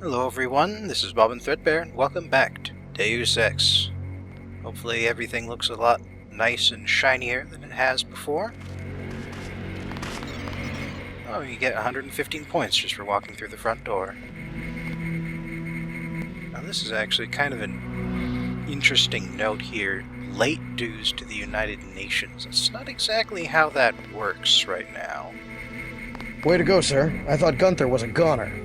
Hello everyone, this is Bob and Threadbare, and welcome back to Deus Ex. Hopefully everything looks a lot nice and shinier than it has before. Oh, you get 115 points just for walking through the front door. Now this is actually kind of an interesting note here. Late dues to the United Nations. It's not exactly how that works right now. Way to go, sir. I thought Gunther was a goner.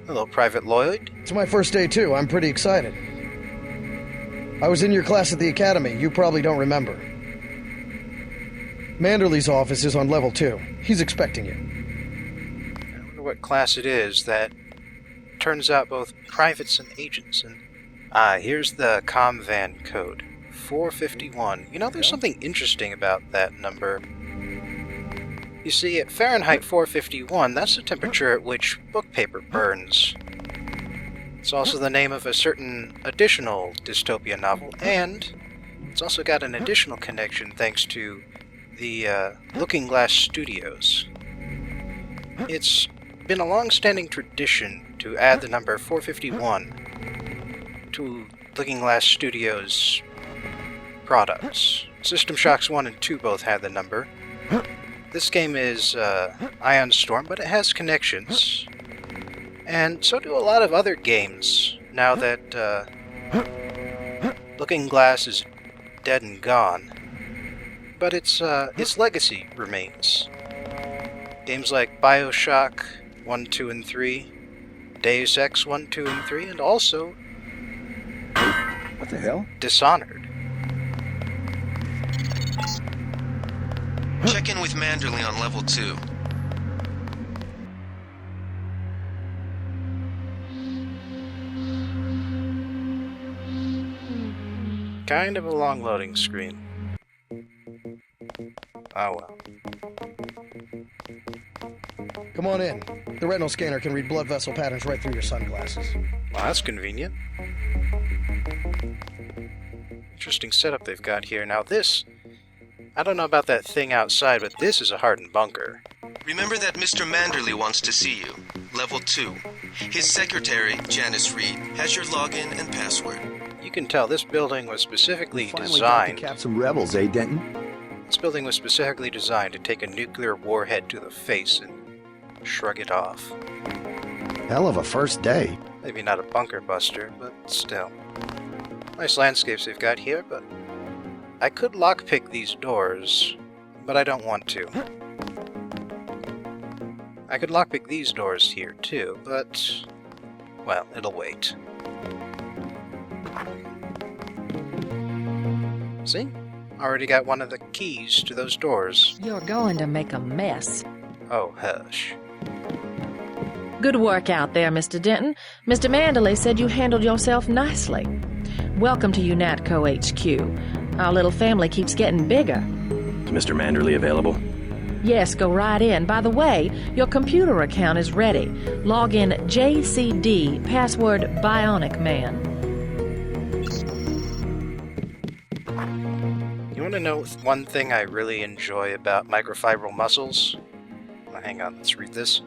Hello, Private Lloyd. It's my first day, too. I'm pretty excited. I was in your class at the academy. You probably don't remember. Manderley's office is on level 2. He's expecting you. I wonder what class it is that turns out both privates and agents. And here's the ComVan code. 451. You know, there's something interesting about that number. You see, at Fahrenheit 451, that's the temperature at which book paper burns. It's also the name of a certain additional dystopia novel, and it's also got an additional connection thanks to the Looking Glass Studios. It's been a long-standing tradition to add the number 451 to Looking Glass Studios products. System Shocks 1 and 2 both had the number. This game is Ion Storm, but it has connections. And so do a lot of other games, now that Looking Glass is dead and gone. But its legacy remains. Games like Bioshock 1, 2, and 3, Deus Ex 1, 2, and 3, and also... What the hell? Dishonored. Check in with Manderley on level 2. Kind of a long loading screen. Oh well. Come on in. The retinal scanner can read blood vessel patterns right through your sunglasses. Well, that's convenient. Interesting setup they've got here. Now this... I don't know about that thing outside, but this is a hardened bunker. Remember that Mr. Manderley wants to see you. Level 2. His secretary, Janice Reed, has your login and password. You can tell this building was specifically Finally designed... got to cap some rebels, eh, Denton? This building was specifically designed to take a nuclear warhead to the face and shrug it off. Hell of a first day. Maybe not a bunker buster, but still. Nice landscapes they've got here, but... I could lockpick these doors, but I don't want to. I could lockpick these doors here too, but... well, it'll wait. See? Already got one of the keys to those doors. You're going to make a mess. Oh, hush. Good work out there, Mr. Denton. Mr. Manderley said you handled yourself nicely. Welcome to UNATCO HQ. Our little family keeps getting bigger. Is Mr. Manderley available? Yes, go right in. By the way, your computer account is ready. Log in JCD, password Bionic Man. You want to know one thing I really enjoy about microfibril muscles? Well, hang on, let's read this.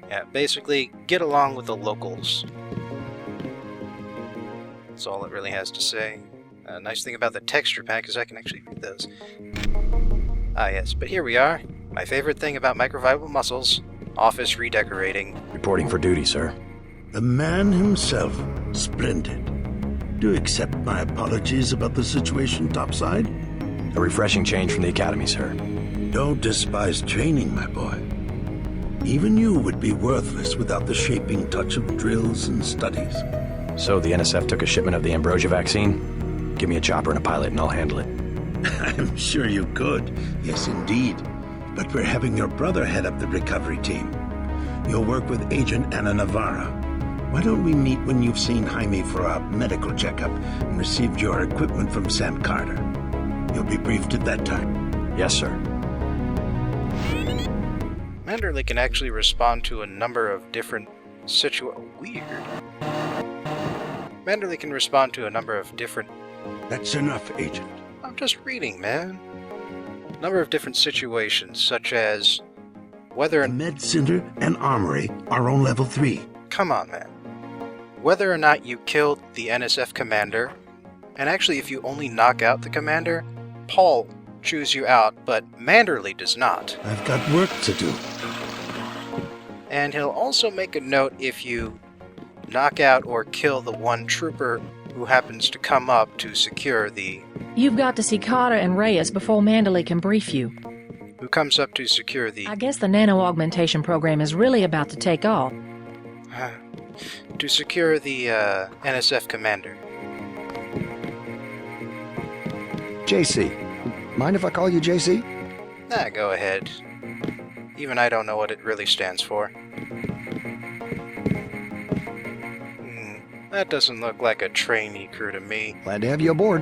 Yeah, basically, get along with the locals. That's all it really has to say. Nice thing about the texture pack is I can actually read those. Ah yes, but here we are. My favorite thing about microfibril muscles, office redecorating. Reporting for duty, sir. The man himself. Splendid. Do accept my apologies about the situation topside? A refreshing change from the academy, sir. Don't despise training, my boy. Even you would be worthless without the shaping touch of drills and studies. So the NSF took a shipment of the ambrosia vaccine? Give me a chopper and a pilot and I'll handle it. I'm sure you could. Yes, indeed. But we're having your brother head up the recovery team. You'll work with Agent Anna Navarra. Why don't we meet when you've seen Jaime for a medical checkup and received your equipment from Sam Carter? You'll be briefed at that time. Yes, sir. Manderley can actually respond to a number of different Weird. Manderley can respond to a number of different... That's enough, Agent. I'm just reading, man. A number of different situations, such as whether... The med center and armory are on level 3. Come on, man. Whether or not you killed the NSF commander, and actually if you only knock out the commander, Paul chews you out, but Manderley does not. I've got work to do. And he'll also make a note if you knock out or kill the one trooper who happens to come up to secure the... You've got to see Carter and Reyes before Manderley can brief you. Who comes up to secure the... I guess the nano-augmentation program is really about to take off. to secure the NSF commander. JC. Mind if I call you JC? Nah, go ahead. Even I don't know what it really stands for. That doesn't look like a trainee crew to me. Glad to have you aboard.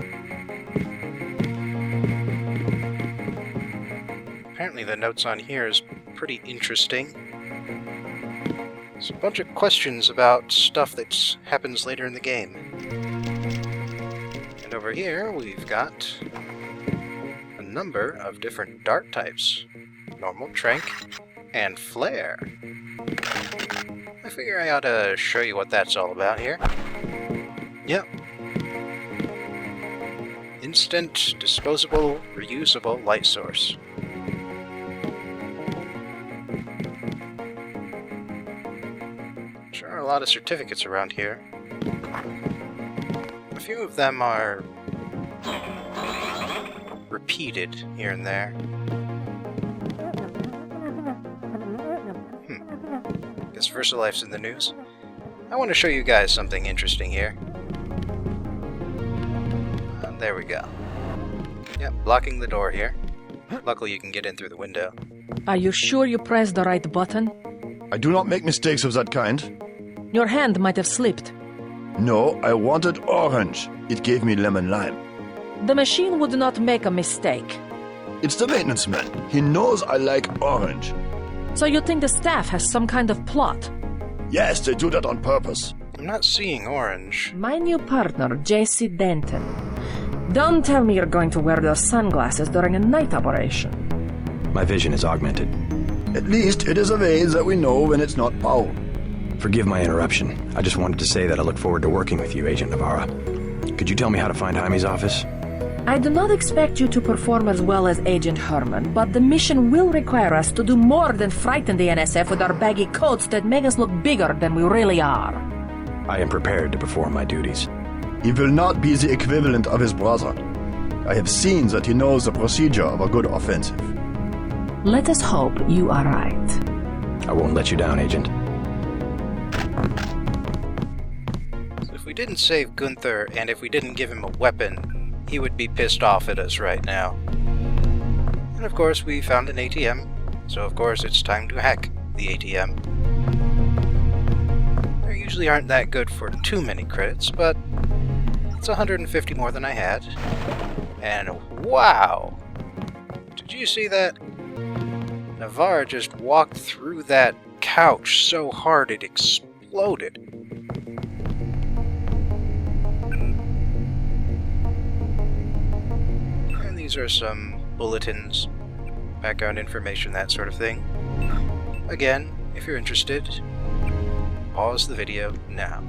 Apparently the notes on here is pretty interesting. There's a bunch of questions about stuff that happens later in the game. And over here we've got a number of different dart types. Normal, trank, and flare. I figure I ought to show you what that's all about here. Yep. Instant, disposable, reusable light source. Sure are a lot of certificates around here. A few of them are repeated here and there. Guess VersaLife's in the news. I want to show you guys something interesting here. There we go. Yep, blocking the door here. Luckily you can get in through the window. Are you sure you pressed the right button? I do not make mistakes of that kind. Your hand might have slipped. No, I wanted orange. It gave me lemon lime. The machine would not make a mistake. It's the maintenance man. He knows I like orange. So you think the staff has some kind of plot? Yes, they do that on purpose. I'm not seeing orange. My new partner, J.C. Denton. Don't tell me you're going to wear those sunglasses during a night operation. My vision is augmented. At least it is a way that we know when it's not Paul. Forgive my interruption. I just wanted to say that I look forward to working with you, Agent Navarra. Could you tell me how to find Jaime's office? I do not expect you to perform as well as Agent Herman, but the mission will require us to do more than frighten the NSF with our baggy coats that make us look bigger than we really are. I am prepared to perform my duties. He will not be the equivalent of his brother. I have seen that he knows the procedure of a good offensive. Let us hope you are right. I won't let you down, Agent. So if we didn't save Gunther, and if we didn't give him a weapon, he would be pissed off at us right now. And of course we found an ATM, so of course it's time to hack the ATM. They usually aren't that good for too many credits, but it's 150 more than I had. And wow! Did you see that? Navarre just walked through that couch so hard it exploded. And these are some bulletins, background information, that sort of thing. Again, if you're interested, pause the video now.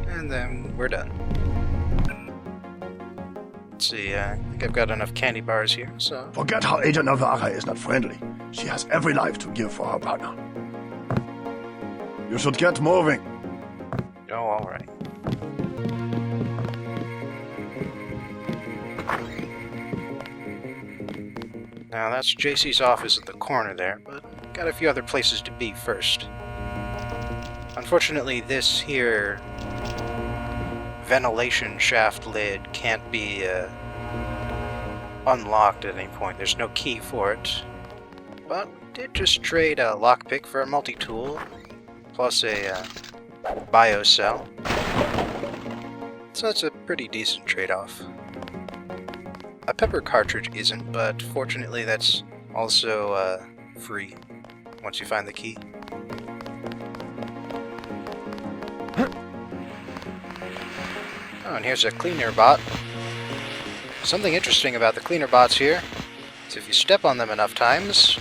And then we're done. Let's see, I think I've got enough candy bars here, so... Forget how Agent Navarra is not friendly. She has every life to give for her partner. You should get moving. Oh, alright. Now that's JC's office at the corner there, but got a few other places to be first. Unfortunately, this here ventilation shaft lid can't be unlocked at any point. There's no key for it. But we did just trade a lockpick for a multi-tool, plus a biocell. So that's a pretty decent trade-off. A pepper cartridge isn't, but fortunately that's also free once you find the key. Oh, and here's a cleaner bot. Something interesting about the cleaner bots here is if you step on them enough times,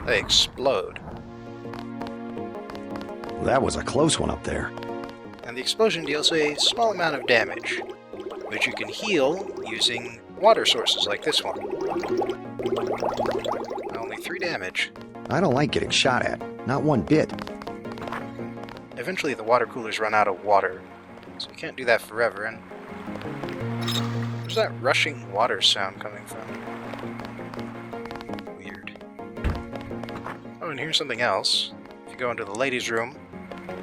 they explode. Well, that was a close one up there. And the explosion deals a small amount of damage, which you can heal using water sources like this one. Only 3 damage. I don't like getting shot at. Not one bit. Eventually the water coolers run out of water, so you can't do that forever, and where's that rushing water sound coming from? Weird. Oh, and here's something else. If you go into the ladies' room,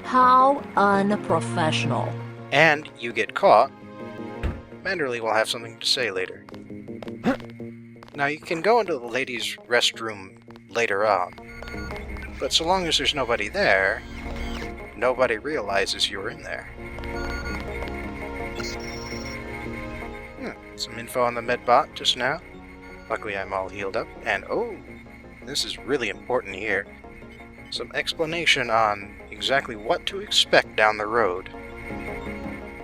How unprofessional. and you get caught, Manderley will have something to say later. Now, you can go into the ladies' restroom later on, but so long as there's nobody there, nobody realizes you're in there. Some info on the medbot just now. Luckily I'm all healed up, and oh, this is really important here. Some explanation on exactly what to expect down the road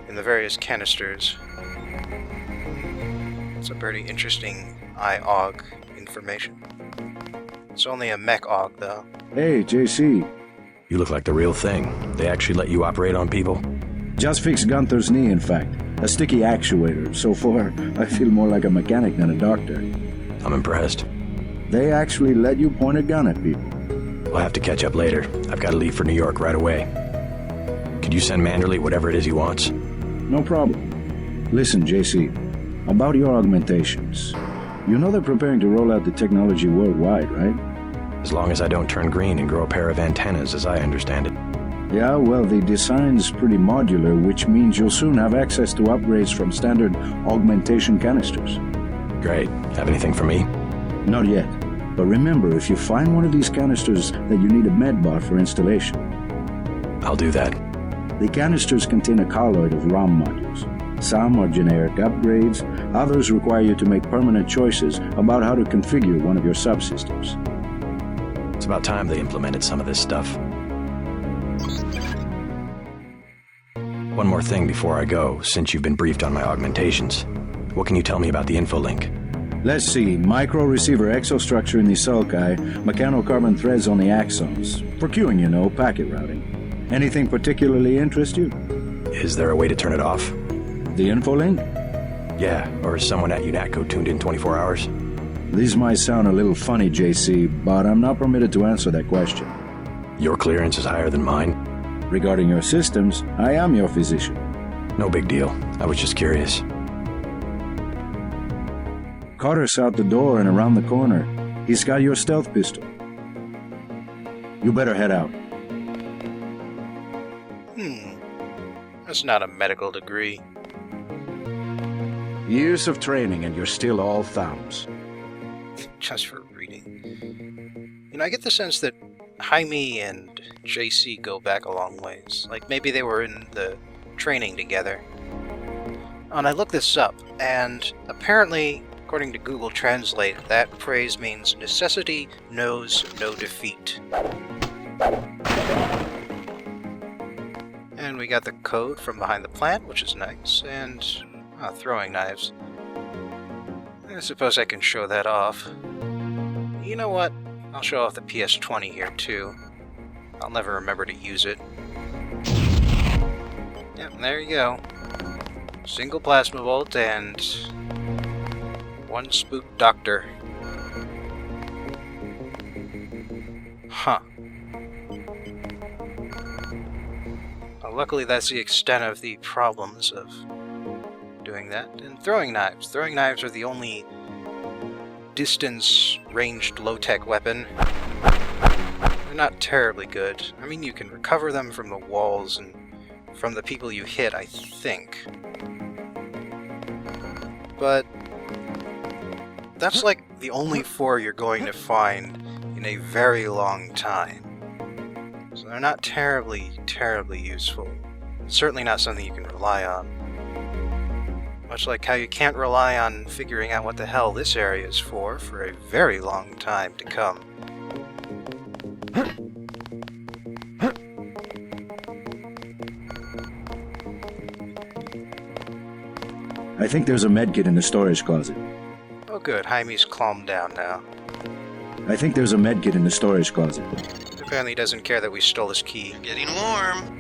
in the various canisters. Some pretty interesting IOG information. It's only a mech AUG though. Hey, JC. You look like the real thing. They actually let you operate on people? Just fixed Gunther's knee, in fact. A sticky actuator. So far, I feel more like a mechanic than a doctor. I'm impressed. They actually let you point a gun at people. We'll have to catch up later. I've got to leave for New York right away. Could you send Manderley whatever it is he wants? No problem. Listen, JC. About your augmentations. You know they're preparing to roll out the technology worldwide, right? As long as I don't turn green and grow a pair of antennas, as I understand it. Yeah, well, the design's pretty modular, which means you'll soon have access to upgrades from standard augmentation canisters. Great. Have anything for me? Not yet. But remember, if you find one of these canisters, that you need a medbot for installation. I'll do that. The canisters contain a colloid of ROM modules. Some are generic upgrades, others require you to make permanent choices about how to configure one of your subsystems. It's about time they implemented some of this stuff. One more thing before I go, since you've been briefed on my augmentations. What can you tell me about the info link? Let's see, micro-receiver exostructure in the sulci, mechanocarbon threads on the axons. For queuing, you know, packet routing. Anything particularly interest you? Is there a way to turn it off? The info link? Yeah, or is someone at UNATCO tuned in 24 hours? These might sound a little funny, JC, but I'm not permitted to answer that question. Your clearance is higher than mine? Regarding your systems, I am your physician. No big deal. I was just curious. Carter's out the door and around the corner. He's got your stealth pistol. You better head out. That's not a medical degree. Years of training and you're still all thumbs. Just for reading. You know, I get the sense that Jaime and JC go back a long ways. Like, maybe they were in the training together. Oh, and I looked this up, and apparently, according to Google Translate, that phrase means necessity knows no defeat. And we got the code from behind the plant, which is nice, and throwing knives. I suppose I can show that off. You know what? I'll show off the PS20 here, too. I'll never remember to use it. Yep, there you go. Single plasma bolt and one spook doctor. Huh. Well, luckily that's the extent of the problems of doing that. And throwing knives. Throwing knives are the only distance-ranged low-tech weapon. They're not terribly good. I mean, you can recover them from the walls and from the people you hit, I think. But that's like the only 4 you're going to find in a very long time. So they're not terribly useful. Certainly not something you can rely on. Much like how you can't rely on figuring out what the hell this area is for a very long time to come. I think there's a medkit in the storage closet. Oh good, Jaime's calmed down now. I think there's a medkit in the storage closet. Apparently he doesn't care that we stole his key. Getting warm.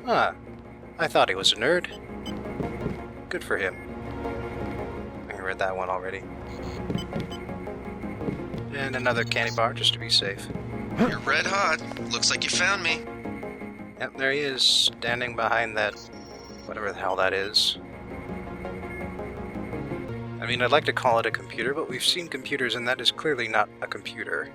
Huh. I thought he was a nerd. Good for him. I read that one already. And another candy bar, just to be safe. You're red hot. Looks like you found me. Yep, there he is, standing behind that... whatever the hell that is. I mean, I'd like to call it a computer, but we've seen computers and that is clearly not a computer.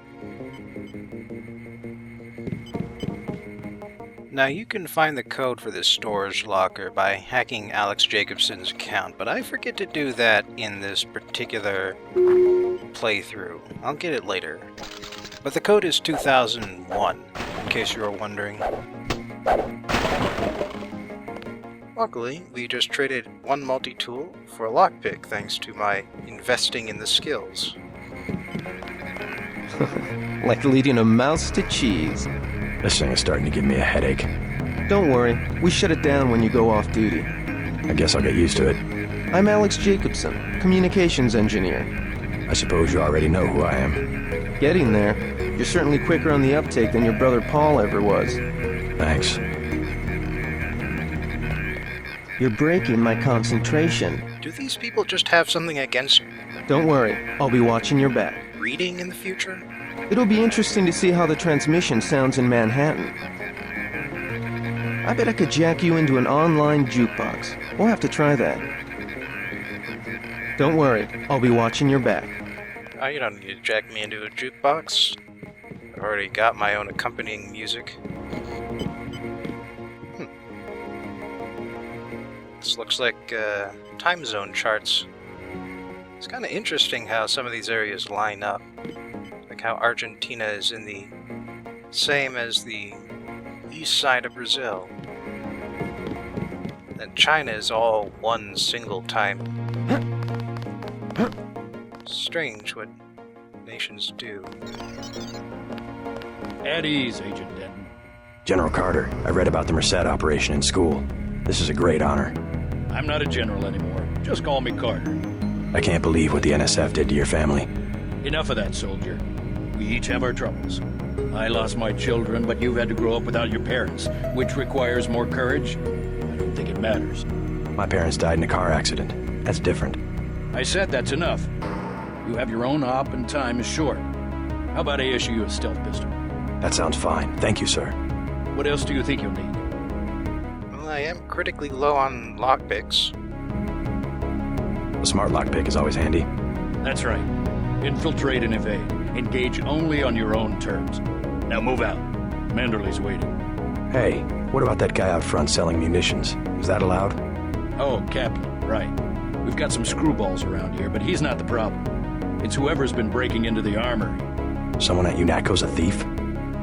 Now, you can find the code for this storage locker by hacking Alex Jacobson's account, but I forget to do that in this particular playthrough. I'll get it later. But the code is 2001, in case you were wondering. Luckily, we just traded one multi-tool for a lockpick thanks to my investing in the skills. Like leading a mouse to cheese. This thing is starting to give me a headache. Don't worry, we shut it down when you go off duty. I guess I'll get used to it. I'm Alex Jacobson, communications engineer. I suppose you already know who I am. Getting there. You're certainly quicker on the uptake than your brother Paul ever was. Thanks. You're breaking my concentration. Do these people just have something against Don't worry, I'll be watching your back. reading in the future? It'll be interesting to see how the transmission sounds in Manhattan. I bet I could jack you into an online jukebox. We'll have to try that. Don't worry, I'll be watching your back. Oh, you don't need to jack me into a jukebox. I've already got my own accompanying music. This looks like time zone charts. It's kind of interesting how some of these areas line up. Like how Argentina is in the same as the east side of Brazil. And China is all one single time. Strange what nations do. At ease, Agent Denton. General Carter, I read about the Merced operation in school. This is a great honor. I'm not a general anymore. Just call me Carter. I can't believe what the NSF did to your family. Enough of that, soldier. We each have our troubles. I lost my children, but you've had to grow up without your parents, which requires more courage. I don't think it matters. My parents died in a car accident. That's different. I said that's enough. You have your own op and time is short. How about I issue you a stealth pistol? That sounds fine. Thank you, sir. What else do you think you'll need? Well, I am critically low on lockpicks. A smart lockpick is always handy. That's right. Infiltrate and evade. Engage only on your own terms. Now move out. Manderley's waiting. Hey, what about that guy out front selling munitions? Is that allowed? Oh, Kaplan, right. We've got some screwballs around here, but he's not the problem. It's whoever's been breaking into the armory. Someone at UNATCO's a thief?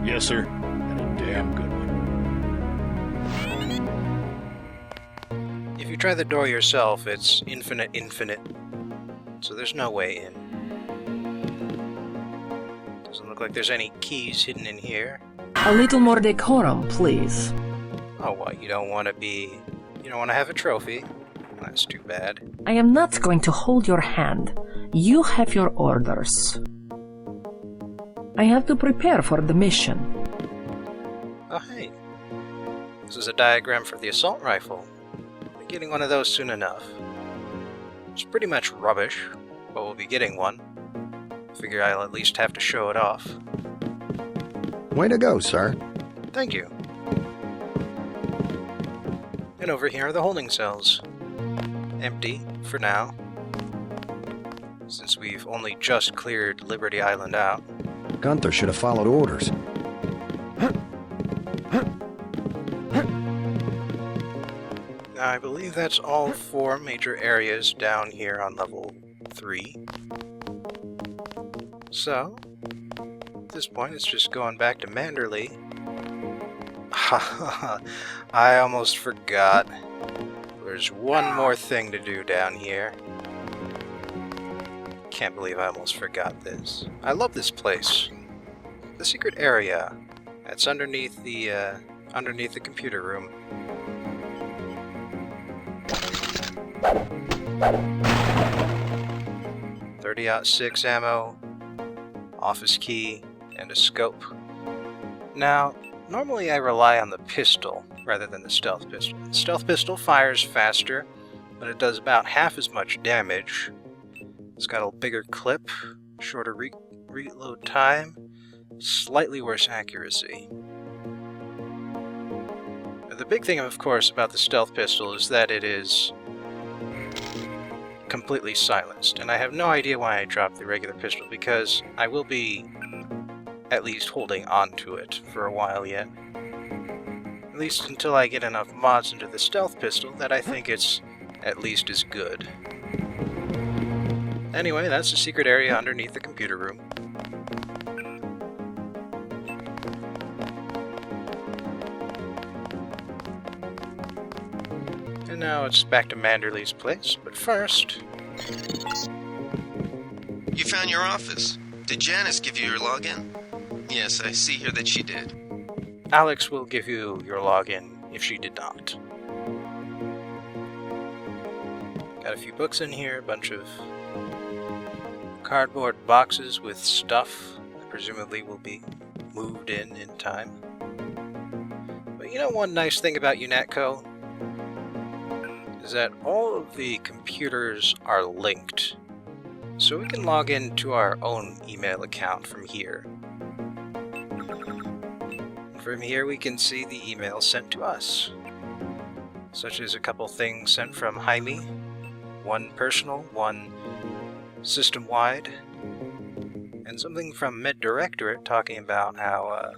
Yes, sir. And a damn good one. If you try the door yourself, it's infinite. So there's no way in. Doesn't look like there's any keys hidden in here. A little more decorum, please. Oh, what? You don't want to have a trophy? That's too bad. I am not going to hold your hand. You have your orders. I have to prepare for the mission. Oh, hey. This is a diagram for the assault rifle. I'll be getting one of those soon enough. It's pretty much rubbish, but we'll be getting one. Figure I'll at least have to show it off. Way to go, sir. Thank you. And over here are the holding cells. Empty, for now. Since we've only just cleared Liberty Island out. Gunther should have followed orders. Now, I believe that's all 4 major areas down here on level 3. So, at this point, it's just going back to Manderley. I almost forgot. There's one more thing to do down here. Can't believe I almost forgot this. I love this place. The secret area. That's underneath the computer room. .30-06 ammo, office key, and a scope. Now, normally I rely on the pistol rather than the stealth pistol. The stealth pistol fires faster, but it does about half as much damage. It's got a bigger clip, shorter reload time, slightly worse accuracy. The big thing, of course, about the stealth pistol is that it is completely silenced, and I have no idea why I dropped the regular pistol, because I will be at least holding on to it for a while yet. At least until I get enough mods into the stealth pistol that I think it's at least as good. Anyway, that's the secret area underneath the computer room. And now it's back to Manderley's place, but first... You found your office. Did Janice give you your login? Yes, I see here that she did. Alex will give you your login if she did not. Got a few books in here, a bunch of cardboard boxes with stuff that presumably will be moved in time. But you know one nice thing about UNATCO? Is that all of the computers are linked. So we can log into our own email account from here. And from here we can see the emails sent to us. Such as a couple things sent from Jaime, one personal, one system-wide, and something from Med Directorate talking about how,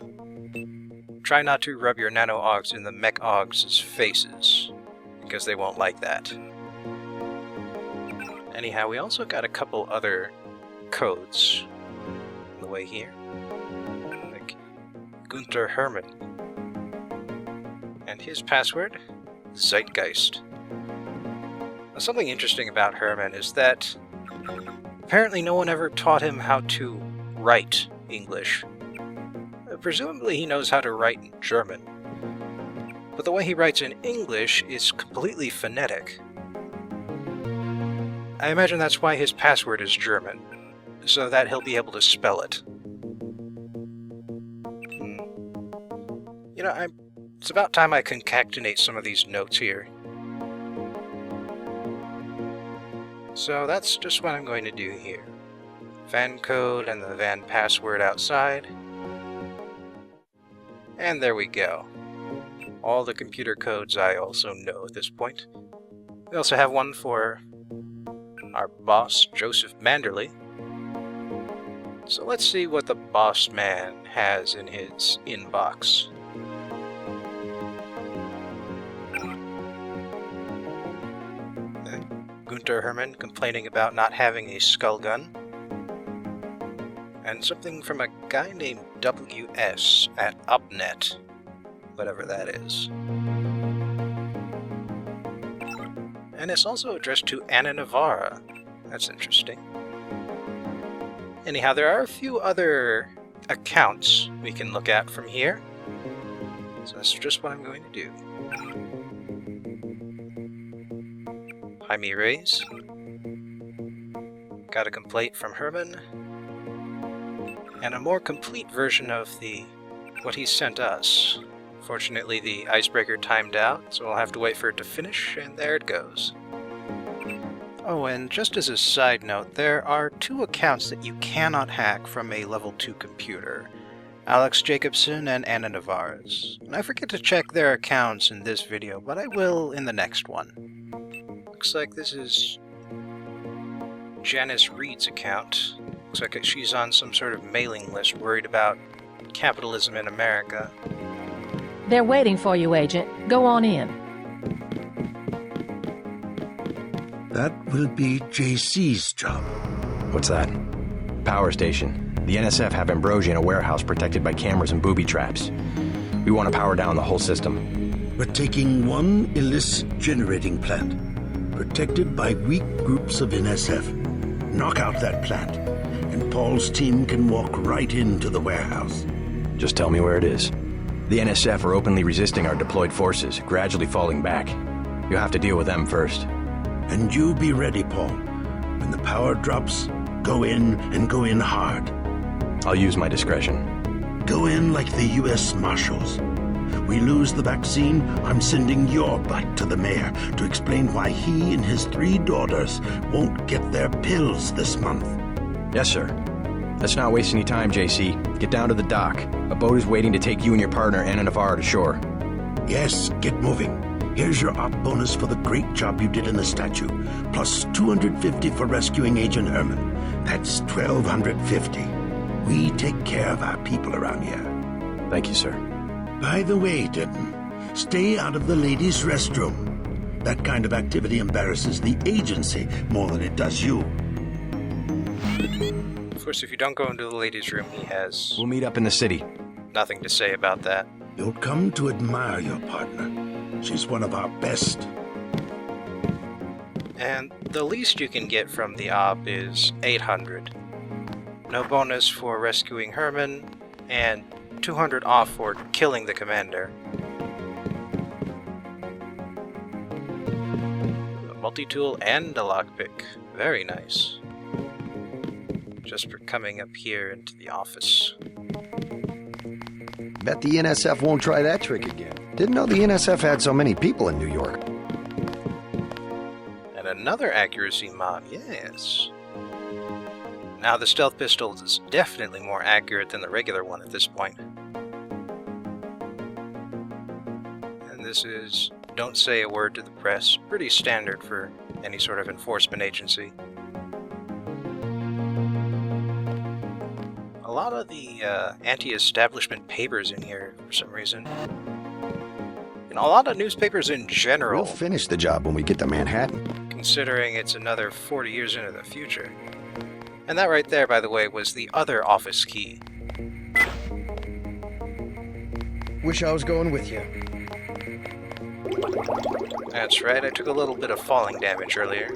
try not to rub your nano-augs in the mech-augs' faces, because they won't like that. Anyhow, we also got a couple other codes on the way here. Like Gunther Hermann. And his password, Zeitgeist. Now, something interesting about Hermann is that apparently no one ever taught him how to write English. Presumably he knows how to write in German. But the way he writes in English is completely phonetic. I imagine that's why his password is German, so that he'll be able to spell it. You know, it's about time I concatenate some of these notes here. So that's just what I'm going to do here. Van code and the van password outside. And there we go. All the computer codes I also know at this point. We also have one for our boss, Joseph Manderley. So let's see what the boss man has in his inbox. Gunther Hermann complaining about not having a skull gun. And something from a guy named WS at UpNet. Whatever that is. And it's also addressed to Anna Navarra. That's interesting. Anyhow, there are a few other accounts we can look at from here. So that's just what I'm going to do. Jaime Reyes. Got a complaint from Herman. And a more complete version of what he sent us. Fortunately, the icebreaker timed out, so I'll have to wait for it to finish, and there it goes. Oh, and just as a side note, there are 2 accounts that you cannot hack from a level 2 computer. Alex Jacobson and Anna Navarra's. And I forget to check their accounts in this video, but I will in the next one. Looks like this is Janice Reed's account. Looks like she's on some sort of mailing list worried about capitalism in America. They're waiting for you, Agent. Go on in. That will be JC's job. What's that? Power station. The NSF have Ambrosia in a warehouse protected by cameras and booby traps. We want to power down the whole system. We're taking one illicit generating plant, protected by weak groups of NSF. Knock out that plant, and Paul's team can walk right into the warehouse. Just tell me where it is. The NSF are openly resisting our deployed forces, gradually falling back. You'll have to deal with them first. And you be ready, Paul. When the power drops, go in and go in hard. I'll use my discretion. Go in like the U.S. Marshals. We lose the vaccine, I'm sending your butt to the mayor to explain why he and his 3 daughters won't get their pills this month. Yes, sir. Let's not waste any time, JC. Get down to the dock. A boat is waiting to take you and your partner, Anna Navarro, to shore. Yes, get moving. Here's your op bonus for the great job you did in the statue, plus 250 for rescuing Agent Herman. That's 1,250. We take care of our people around here. Thank you, sir. By the way, Denton, stay out of the ladies' restroom. That kind of activity embarrasses the agency more than it does you. Of course, if you don't go into the ladies' room, he has We'll meet up in the city. nothing to say about that. You'll come to admire your partner. She's one of our best. And the least you can get from the op is 800. No bonus for rescuing Herman, and 200 off for killing the commander. A multi-tool and a lockpick. Very nice. Just for coming up here into the office. Bet the NSF won't try that trick again. Didn't know the NSF had so many people in New York. And another accuracy mod, yes. Now the stealth pistol is definitely more accurate than the regular one at this point. And this is don't say a word to the press, pretty standard for any sort of enforcement agency. A lot of the anti-establishment papers in here for some reason. And a lot of newspapers in general. We'll finish the job when we get to Manhattan. Considering it's another 40 years into the future. And that right there, by the way, was the other office key. Wish I was going with you. That's right, I took a little bit of falling damage earlier.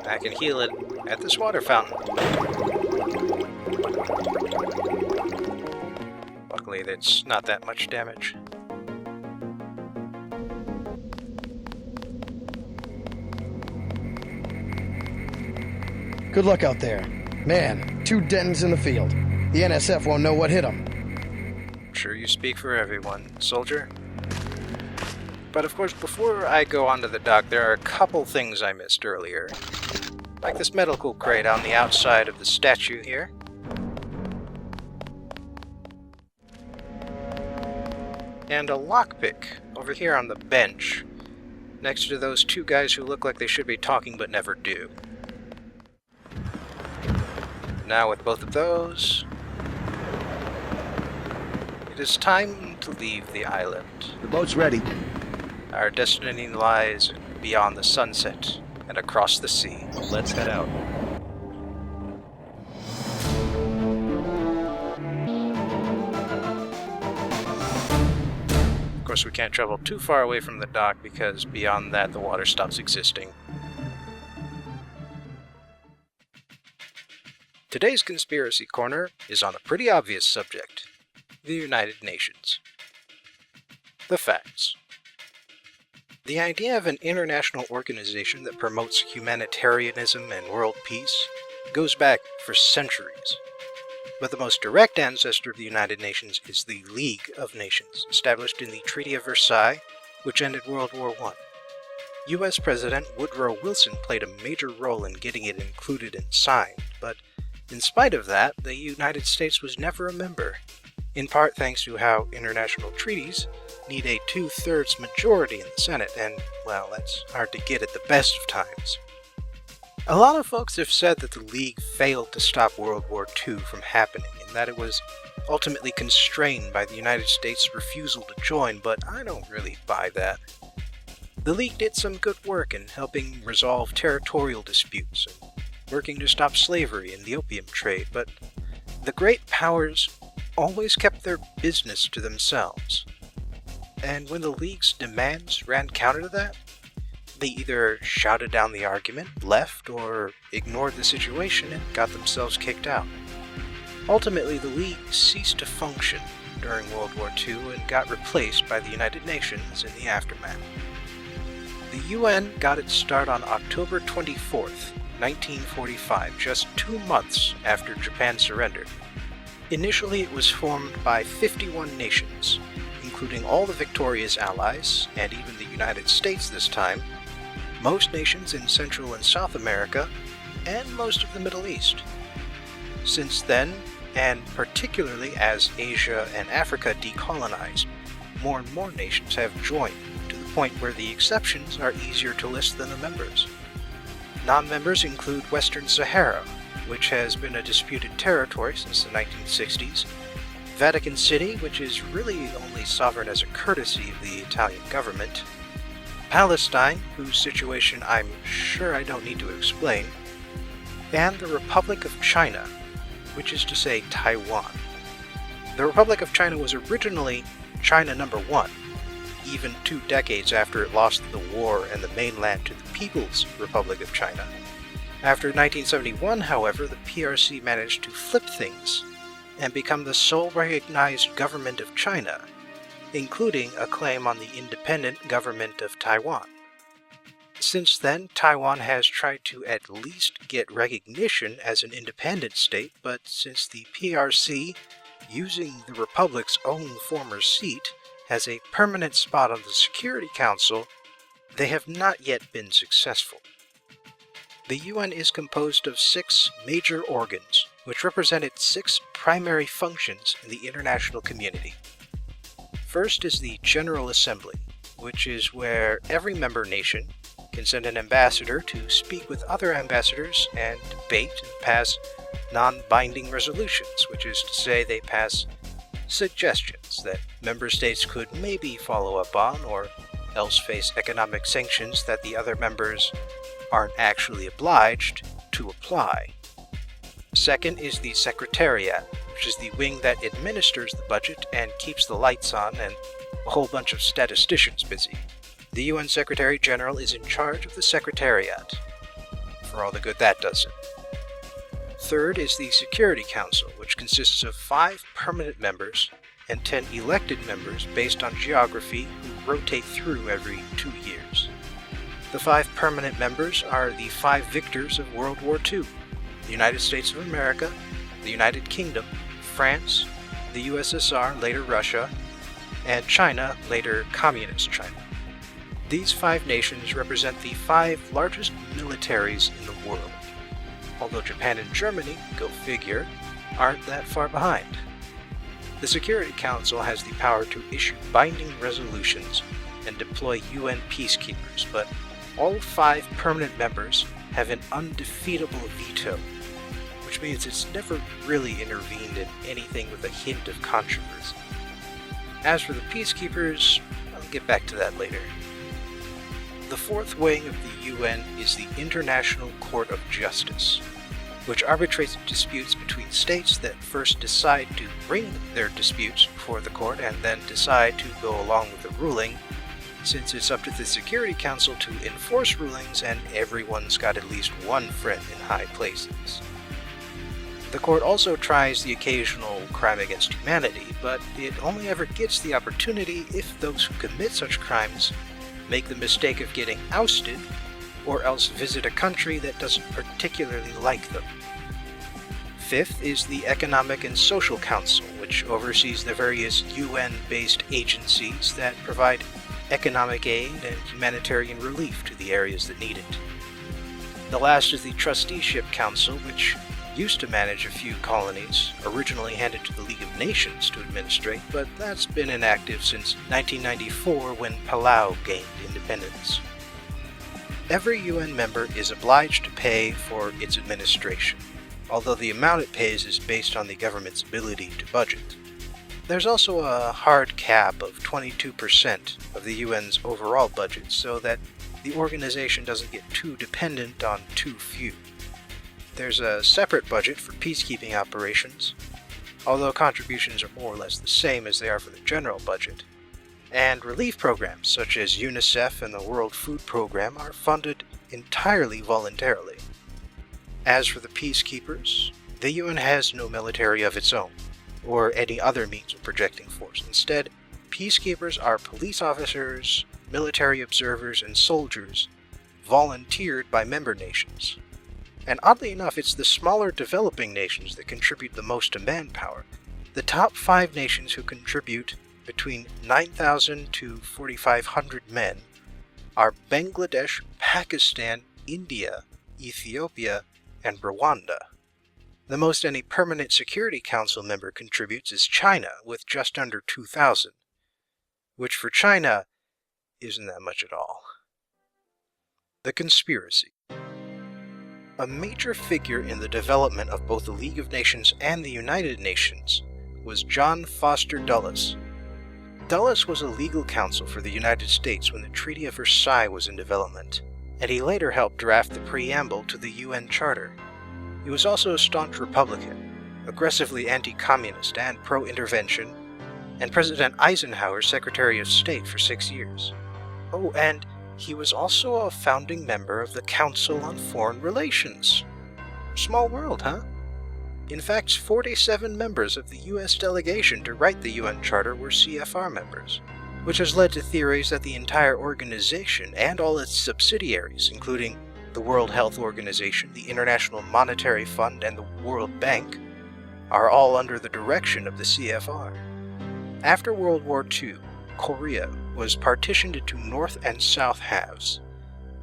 I can heal it at this water fountain. Luckily, that's not that much damage. Good luck out there. Man, 2 Dentons in the field. The NSF won't know what hit them. I'm sure you speak for everyone, soldier. But of course, before I go onto the dock, there are a couple things I missed earlier. Like this medical crate on the outside of the statue here. And a lockpick over here on the bench, next to those 2 guys who look like they should be talking but never do. Now with both of those, it is time to leave the island. The boat's ready. Our destiny lies beyond the sunset and across the sea. Let's head out. Of course, we can't travel too far away from the dock because beyond that the water stops existing. Today's Conspiracy Corner is on a pretty obvious subject: the United Nations. The facts. The idea of an international organization that promotes humanitarianism and world peace goes back for centuries. But the most direct ancestor of the United Nations is the League of Nations, established in the Treaty of Versailles, which ended World War I. U.S. President Woodrow Wilson played a major role in getting it included and signed, but in spite of that, the United States was never a member, in part thanks to how international treaties need a 2/3 majority in the Senate, and, well, that's hard to get at the best of times. A lot of folks have said that the League failed to stop World War II from happening, and that it was ultimately constrained by the United States' refusal to join, but I don't really buy that. The League did some good work in helping resolve territorial disputes and working to stop slavery and the opium trade, but the great powers always kept their business to themselves. And when the League's demands ran counter to that, they either shouted down the argument, left, or ignored the situation and got themselves kicked out. Ultimately, the League ceased to function during World War II and got replaced by the United Nations in the aftermath. The The UN got its start on October 24th, 1945, just 2 months after Japan surrendered. Initially, it was formed by 51 nations, including all the victorious allies, and even the United States this time, most nations in Central and South America, and most of the Middle East. Since then, and particularly as Asia and Africa decolonized, more and more nations have joined, to the point where the exceptions are easier to list than the members. Non-members include Western Sahara, which has been a disputed territory since the 1960s, Vatican City, which is really only sovereign as a courtesy of the Italian government, Palestine, whose situation I'm sure I don't need to explain, and the Republic of China, which is to say Taiwan. The Republic of China was originally China No. 1, even 2 decades after it lost the war and the mainland to the People's Republic of China. After 1971, however, the PRC managed to flip things and become the sole recognized government of China, including a claim on the independent government of Taiwan. Since then, Taiwan has tried to at least get recognition as an independent state, but since the PRC, using the Republic's own former seat, has a permanent spot on the Security Council, they have not yet been successful. The UN is composed of 6 major organs, which represent its 6 primary functions in the international community. First is the General Assembly, which is where every member nation can send an ambassador to speak with other ambassadors and debate and pass non-binding resolutions, which is to say they pass suggestions that member states could maybe follow up on, or else face economic sanctions that the other members aren't actually obliged to apply. Second is the Secretariat, which is the wing that administers the budget and keeps the lights on and a whole bunch of statisticians busy. The UN Secretary General is in charge of the Secretariat, for all the good that does it. Third is the Security Council, which consists of 5 permanent members and 10 elected members based on geography who rotate through every 2 years. The 5 permanent members are the 5 victors of World War II: the United States of America, the United Kingdom, France, the USSR, later Russia, and China, later Communist China. These 5 nations represent the 5 largest militaries in the world, although Japan and Germany, go figure, aren't that far behind. The Security Council has the power to issue binding resolutions and deploy UN peacekeepers, but all 5 permanent members have an undefeatable veto, which means it's never really intervened in anything with a hint of controversy. As for the peacekeepers, I'll get back to that later. The 4th wing of the UN is the International Court of Justice, which arbitrates disputes between states that first decide to bring their disputes before the court and then decide to go along with the ruling, since it's up to the Security Council to enforce rulings and everyone's got at least one friend in high places. The court also tries the occasional crime against humanity, but it only ever gets the opportunity if those who commit such crimes make the mistake of getting ousted, or else visit a country that doesn't particularly like them. 5th is the Economic and Social Council, which oversees the various UN-based agencies that provide economic aid and humanitarian relief to the areas that need it. The last is the Trusteeship Council, which used to manage a few colonies, originally handed to the League of Nations to administrate, but that's been inactive since 1994 when Palau gained independence. Every UN member is obliged to pay for its administration, although the amount it pays is based on the government's ability to budget. There's also a hard cap of 22% of the UN's overall budget so that the organization doesn't get too dependent on too few. There's a separate budget for peacekeeping operations, although contributions are more or less the same as they are for the general budget, and relief programs such as UNICEF and the World Food Program are funded entirely voluntarily. As for the peacekeepers, the UN has no military of its own, or any other means of projecting force. Instead, peacekeepers are police officers military observers, and soldiers, volunteered by member nations. And oddly enough, it's the smaller developing nations that contribute the most to manpower. The top 5 nations who contribute between 9,000 to 4,500 men are Bangladesh, Pakistan, India, Ethiopia, and Rwanda. The most any permanent Security Council member contributes is China, with just under 2,000, which for China isn't that much at all. The conspiracy. A major figure in the development of both the League of Nations and the United Nations was John Foster Dulles. Dulles was a legal counsel for the United States when the Treaty of Versailles was in development, and he later helped draft the preamble to the UN Charter. He was also a staunch Republican, aggressively anti-communist and pro-intervention, and President Eisenhower's Secretary of State for 6 years. Oh, and he was also a founding member of the Council on Foreign Relations. Small world, huh? In fact, 47 members of the U.S. delegation to write the UN Charter were CFR members, which has led to theories that the entire organization and all its subsidiaries, including the World Health Organization, the International Monetary Fund, and the World Bank, are all under the direction of the CFR. After World War II, Korea was partitioned into North and South halves.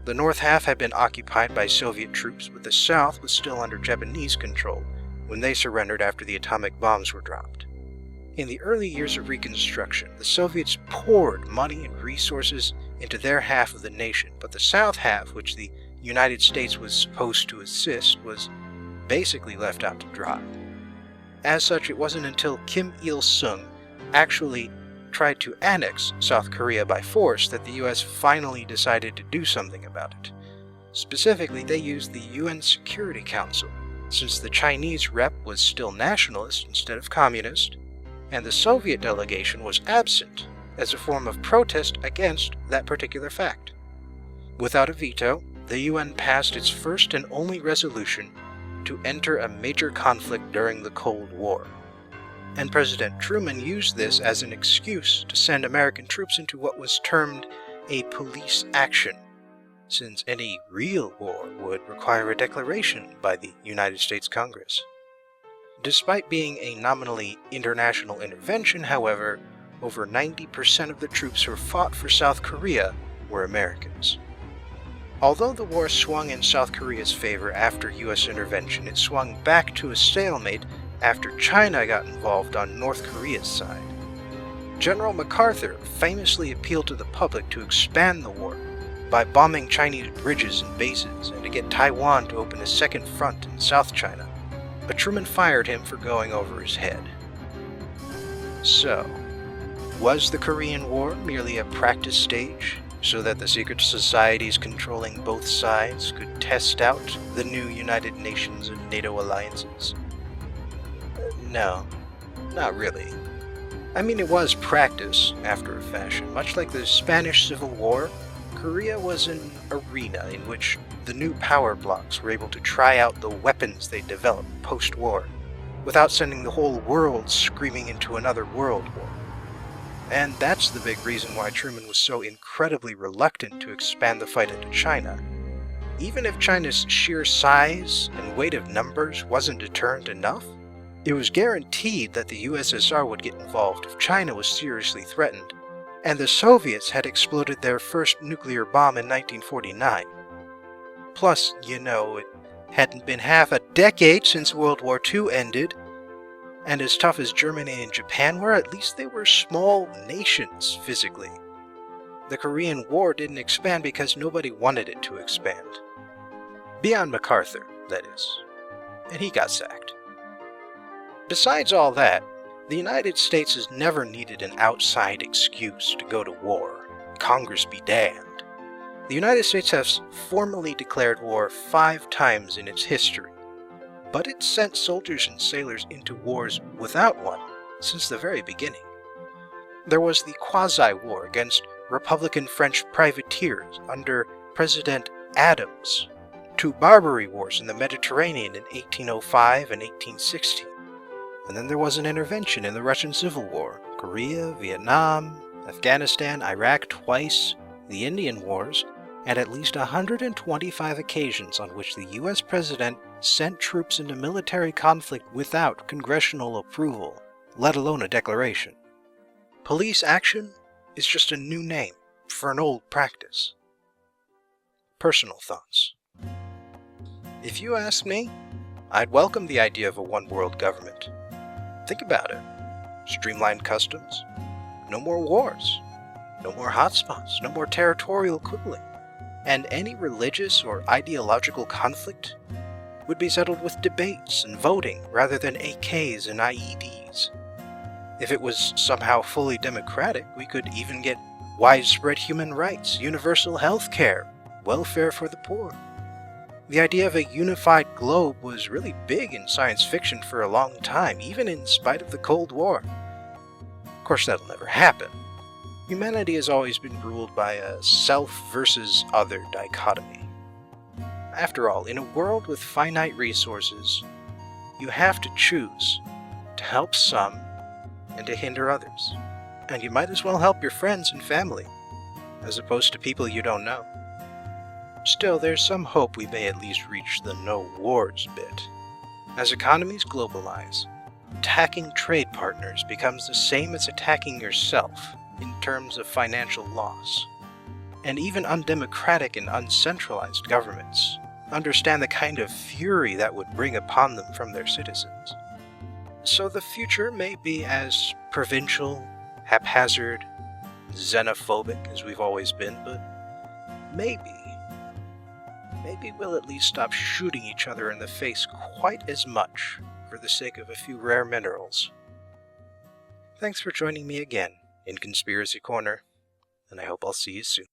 The North half had been occupied by Soviet troops, but the South was still under Japanese control when they surrendered after the atomic bombs were dropped. In the early years of Reconstruction, the Soviets poured money and resources into their half of the nation, but the South half, which the United States was supposed to assist, was basically left out to dry. As such, it wasn't until Kim Il-sung actually tried to annex South Korea by force that the US finally decided to do something about it. Specifically, they used the UN Security Council, since the Chinese rep was still nationalist instead of communist, and the Soviet delegation was absent as a form of protest against that particular fact. Without a veto, the UN passed its first and only resolution to enter a major conflict during the Cold War. And President Truman used this as an excuse to send American troops into what was termed a police action, since any real war would require a declaration by the United States Congress. Despite being a nominally international intervention, however, over 90% of the troops who fought for South Korea were Americans. Although the war swung in South Korea's favor after U.S. intervention, it swung back to a stalemate after China got involved on North Korea's side. General MacArthur famously appealed to the public to expand the war by bombing Chinese bridges and bases and to get Taiwan to open a second front in South China, but Truman fired him for going over his head. So, was the Korean War merely a practice stage so that the secret societies controlling both sides could test out the new United Nations and NATO alliances? No, not really. I mean, it was practice, after a fashion. Much like the Spanish Civil War, Korea was an arena in which the new power blocs were able to try out the weapons they developed post-war, without sending the whole world screaming into another world war. And that's the big reason why Truman was so incredibly reluctant to expand the fight into China. Even if China's sheer size and weight of numbers wasn't deterrent enough, it was guaranteed that the USSR would get involved if China was seriously threatened, and the Soviets had exploded their first nuclear bomb in 1949. Plus, it hadn't been half a decade since World War II ended, and as tough as Germany and Japan were, at least they were small nations physically. The Korean War didn't expand because nobody wanted it to expand. Beyond MacArthur, that is. And he got sacked. Besides all that, the United States has never needed an outside excuse to go to war. Congress be damned. The United States has formally declared war 5 times in its history, but it sent soldiers and sailors into wars without one since the very beginning. There was the quasi-war against Republican French privateers under President Adams, 2 Barbary Wars in the Mediterranean in 1805 and 1816. And then there was an intervention in the Russian Civil War, Korea, Vietnam, Afghanistan, Iraq twice, the Indian Wars, and at least 125 occasions on which the U.S. President sent troops into military conflict without congressional approval, let alone a declaration. Police action is just a new name for an old practice. Personal thoughts. If you ask me, I'd welcome the idea of a one-world government. Think about it. Streamlined customs, no more wars, no more hotspots, no more territorial quibbling, and any religious or ideological conflict would be settled with debates and voting rather than AKs and IEDs. If it was somehow fully democratic, we could even get widespread human rights, universal health care, welfare for the poor. The idea of a unified globe was really big in science fiction for a long time, even in spite of the Cold War. Of course, that'll never happen. Humanity has always been ruled by a self versus other dichotomy. After all, in a world with finite resources, you have to choose to help some and to hinder others. And you might as well help your friends and family, as opposed to people you don't know. Still, there's some hope we may at least reach the no wars bit. As economies globalize, attacking trade partners becomes the same as attacking yourself in terms of financial loss. And even undemocratic and uncentralized governments understand the kind of fury that would bring upon them from their citizens. So the future may be as provincial, haphazard, xenophobic as we've always been, but maybe we'll at least stop shooting each other in the face quite as much for the sake of a few rare minerals. Thanks for joining me again in Conspiracy Corner, and I hope I'll see you soon.